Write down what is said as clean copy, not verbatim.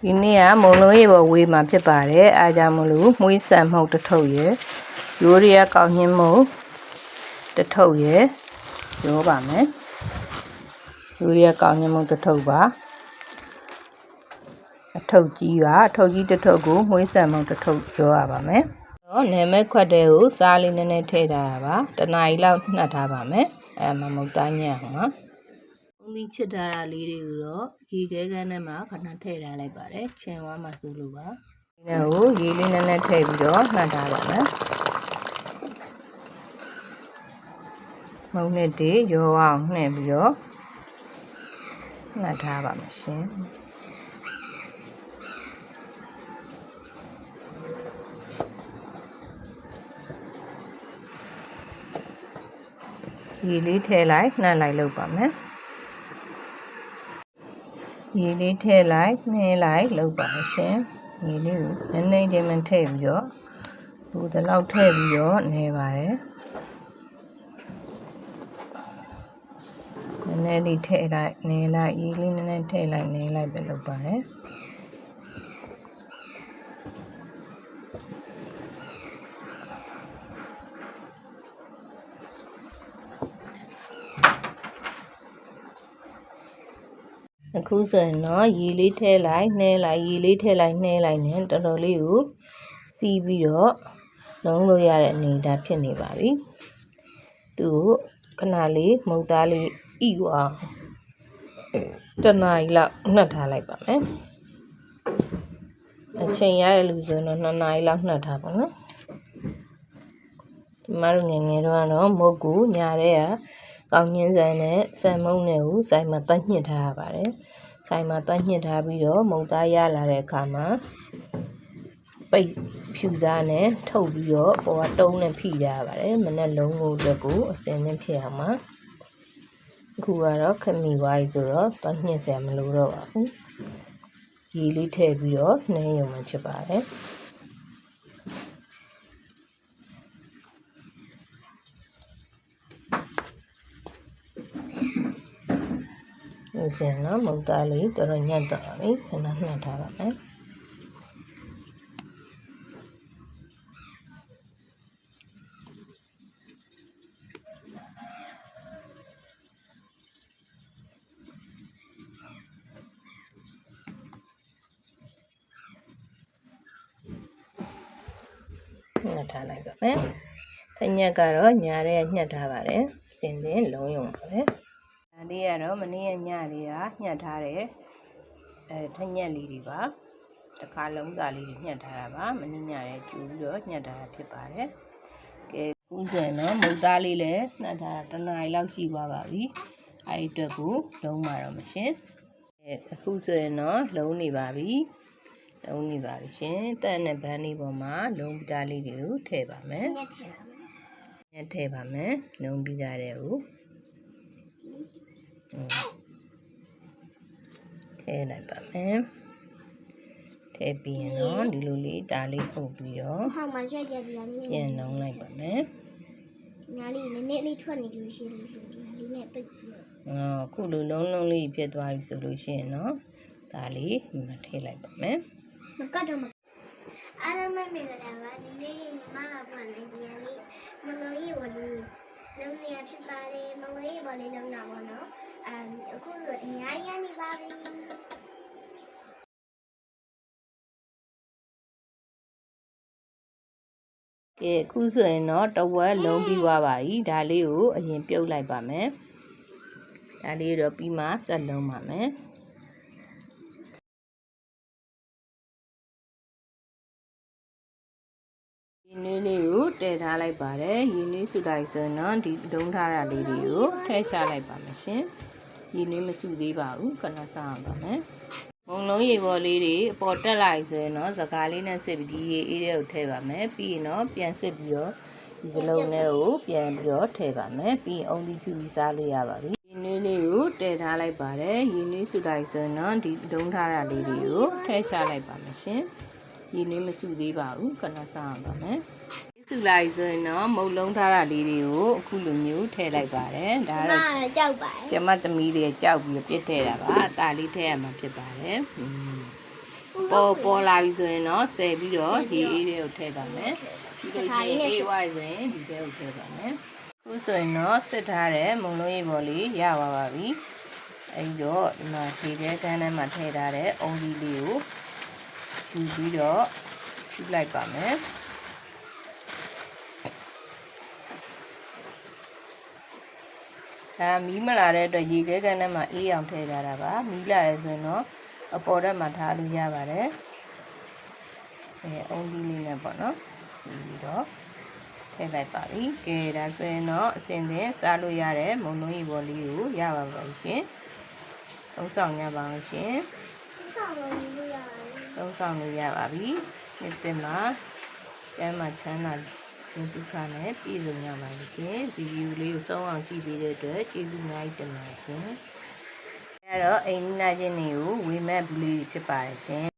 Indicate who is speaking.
Speaker 1: ဒီနေ့ကမုံလုံးရေပေါ်ဝေးမှာဖြစ်ပါတယ်အားကြောင့်မလို့မွေးဆန်မှုတ်တစ်ထုပ်ရယ်ရိုးရည်ကောက်ညှင်းမှုတ်တစ်ထုပ်ရယ်ရောပါမယ်ရိုးရည်ကောက်ညှင်းမှုတ်တစ်ထုပ်ပါအထုပ်ကြီးပါအထုပ်ကြီးတစ်ထုပ်ကိုမွေးဆန်မှုတ်တစ်ထုပ်ရောရပါမယ်နယ်မဲ့ခွက်တဲ့ကိုစားလေးနည်းနည်းထည့်ထားတာပါတနားရီလောက်နှက်ထားပါမယ်အဲမှာမုတ်သားညံ့မှာဦးသီးချစ်ထားတာလေးတွေကိုတော့ရေခဲကန်းထဲမှာခဏထည့်ထားလိုက်ပါတယ်ချင်သွားမှဆိုလို့ပါဒီနဲ့ကိုရေလေးနည်းနည်းထည့်ပြီးတော့နှက်ထားပါမယ်မုံနဲ့တေးရောအောင်နှဲ့ပြီးတော့နှက်ထားပါမယ်ရှင်ရေလေးထည့်လိုက်နှက်လိုက်လုပ်ပါမယ်ရေလေးထည့်လိုက်နှင်းလိုက်လုပ်ပါရှင်ရေလေးကိုနည်းနည်းချင်းမထည့်ပြီးတော့ဒီလောက်ထည့်ပြီးတော့နေပါတယ်နည်းနည်းလေးထည့်လိုက်နေလိုက်ရေလေးနည်းနည်းထည့်လိုက်နေလိုက်ပဲလုပ်ပါတယ်အခုဆိုရင်တော့ရေလေးထည့်လိုက်နှဲလိုက်ရေလေးထည့်လိုက်နှဲလိုက်နဲ့တော်တော်လေးကိုစီးပြီးတော့လုံးလို့ရတဲ့အနေအထားဖြစ်နေပါပြီသူခဏလေးမုတ်သားလေးဣအောင်တနားရီလောက်နှက်ထားလိုက်ပါမယ်အချိန်ရတဲ့လူဆိုရင်တော့2နာရီလောက်နှက်ထားပါနော်ဒီမှာငယ်ငယ်တော့မုတ်ကူညာတဲ့ကကောင်းညင်းဆိုင်နဲ့ဆန်မုံနဲ့ကိုဆိုင်မှာတွန်းညှစ်ထားရပါတယ်ဆိုင်မှာတွန်းညှစ်ထားပြီးတော့မုံသားရလာတဲ့အခါမှာပိတ်ဖြူစားနဲ့ထုတ်ပြီးတော့ဟိုကတုံးနဲ့ဖိရပါတယ်မနဲ့လုံးကိုအတွက်ကိုအစင်နဲ့ဖြစ်အောင်ပါအခုကတော့ခမီဝိုင်းဆိုတော့တွန်းညှစ်စရာမလိုတော့ပါဘူးရေလေးထည့်ပြီးတော့နှင်းရုံမှဖြစ်ပါတယ်ဦးစင်နော်မုတ်သားလေးတော်တော်ညံ့တော့ပြီခဏနှက်ထားပါမယ်ညှက်ထားလိုက်ပါမယ်။ထညက်ကတော့ညာရဲညှက်ထားပါတယ်။စင်စင်လုံးယုံပါပဲ။ဒါလေးကတော့မနေ့ကညလေးကညှက်ထားတဲ့ထညက်လေးတွေပါ။တစ်ခါလုံးစာလေးတွေညှက်ထားတာပါ။မနေ့ညရဲကျူပြီးတော့ညှက်ထားတာဖြစ်ပါတယ်။ကဲခုဆိုရင်တော့မုတ်သားလေးလည်းနှက်ထားတာ1နာရီလောက်ရှိသွားပါပြီ။အဲဒီအတွက်ကိုလုံးပါတော့မရှင်။အခုဆိုရင်တော့လုံးနေပါပြီ။လုံးနေပါပြီရှင်။တက်နဲ့ဘန်းလေးပေါ်မှာလုံးပီတာလေးတွေကိုထည့်ပါမယ်။ညက်ထည့်ပါမယ်။လုံးပီတာတွေကိုထည့်လိုက်ပါမယ်။ထည့်ပြီးရင်တော့ဒီလိုလေးဒါလေးပုတ်ပြီးတော့ပြန်လုံးလိုက်ပါမယ်။
Speaker 2: ညာလေးနည်းနည်းလေးထွက်နေလို့ရှိလို့ဒီနဲ့ပိတ်ပြီးတော့
Speaker 1: အခုလိုလုံးလေးဖြစ်သွားပြီဆိုလို့ရှိရင်တော့ဒါလေးဒီမှာထည့်လိုက်ပါမယ်။
Speaker 2: မကတ်တော့အားလုံးမိတ်မိတ်လာပါဒီနေ့ညီမကပြန်နေဒီနေ့မလို့ရေဝလို့လုံးနေဖြစ်ပါတယ်မလို့ရေပေါ်လေးလုံးတာပေါ့နော်အခုဆိုအများကြီးရနေပါပြီ
Speaker 1: ကဲအခုဆိုရင်တော့တဝက်လုံးပြီးသွားပါပြီဒါလေးကိုအရင်ပြုတ်လိုက်ပါမယ်ဒါလေးတော့ပြီးမှဆက်လုံးပါမယ်ရင်းနှီးလေးကိုတည်ထားလိုက်ပါတယ်ရင်းနှီးစုလိုက်ဆိုရင်တော့ဒီလုံးထားတာလေးတွေကိုထည့်ချလိုက်ပါမယ်ရှင်ရင်းနှီးမစုသေးပါဘူးခဏစားအောင်ပါမယ်မုံလုံးရေပေါ်လေးတွေအပေါ်တက်လိုက်ဆိုရင်တော့စကားလေးနဲ့စစ်ပြီးဒီရေအေးတွေကိုထည့်ပါမယ်ပြီးရင်တော့ပြန်စစ်ပြီးတော့ဒီစလုံးတွေကိုပြန်ပြီးတော့ထည့်ပါမယ်ပြီးရင်အုံသီးဖြူပြီးစားလို့ရပါပြီရင်းနှီးလေးကိုတည်ထားလိုက်ပါတယ်ရင်းနှီးစုလိုက်ဆိုရင်တော့ဒီလုံးထားတာလေးတွေကိုထည့်ချလိုက်ပါမယ်ရှင်ရင်းနှီးမစုသေးပါဘူးခဏစားအောင်ပါမယ်စုလိုက်ဆိုရင်တော့မုတ်လုံးထားတာလေးတွေကိုအခုလိုမျိုးထည့်လိုက်ပါတယ်ဒါကတော့
Speaker 2: ကြောက်ပါတယ်
Speaker 1: ကျမသမီးတွေကြောက်ပြီးပြစ်ထည့်တာပါအသားလေးထည့်ရမှာဖြစ်ပါတယ် ပေါ်လာပြီဆိုရင်တော့ဆယ်ပြီးတော့ဒီအေးတွေကိုထည့်ပါမယ်ဒီလိုချင်းအေးဝိုင်းဆိုရင်ဒီထဲကိုထည့်ပါမယ်အခုဆိုရင်တော့စစ်ထားတဲ့မုံလုံးရေပေါ်လေးရပါပြီအဲဒီတော့ဒီမှာဒီထဲကန်းထဲမှာထည့်ထားတဲ့အုံးကြီးလေးကိုယူပြီးတော့ဖြူလိုက်ပါမယ်ဒါမီးမလာတဲ့အတွက်ရေခဲကန်းထဲမှာအေးအောင်ထည့်ထားတာပါမီးလာတယ်ဆိုရင်တော့အပေါ်ထဲမှာထားလို့ရပါတယ်အုံးကြီးလေးနဲ့ပေါ့နော်ပြီးတော့ထည့်လိုက်ပါပြီကဲဒါဆိုရင်တော့အစင်သင်စားလို့ရတဲ့မုံလုံးရေပေါ်လေးကိုရပါပါရှင်သုံးဆောင်ရပါအောင်ရှင်
Speaker 2: ဆောင်းလို့ရတယ်
Speaker 1: သုံးဆောင်လို့ရပါပြီနှစ်သစ်မှာကျမ်းမှာချမ်းသာခြင်းဒုက္ခနဲ့ပြည့်စုံရပါလိမ့်ရှင်ဗီဒီယိုလေးကိုဆုံးအောင်ကြည့်ပေးတဲ့အတွက်ကျေးဇူးအများကြီးတင်ပါတယ်ရှင်အဲတော့အိမ်နီးနားချင်းတွေကိုဝေမဲ့ဘူးလေးဖြစ်ပါတယ်ရှင်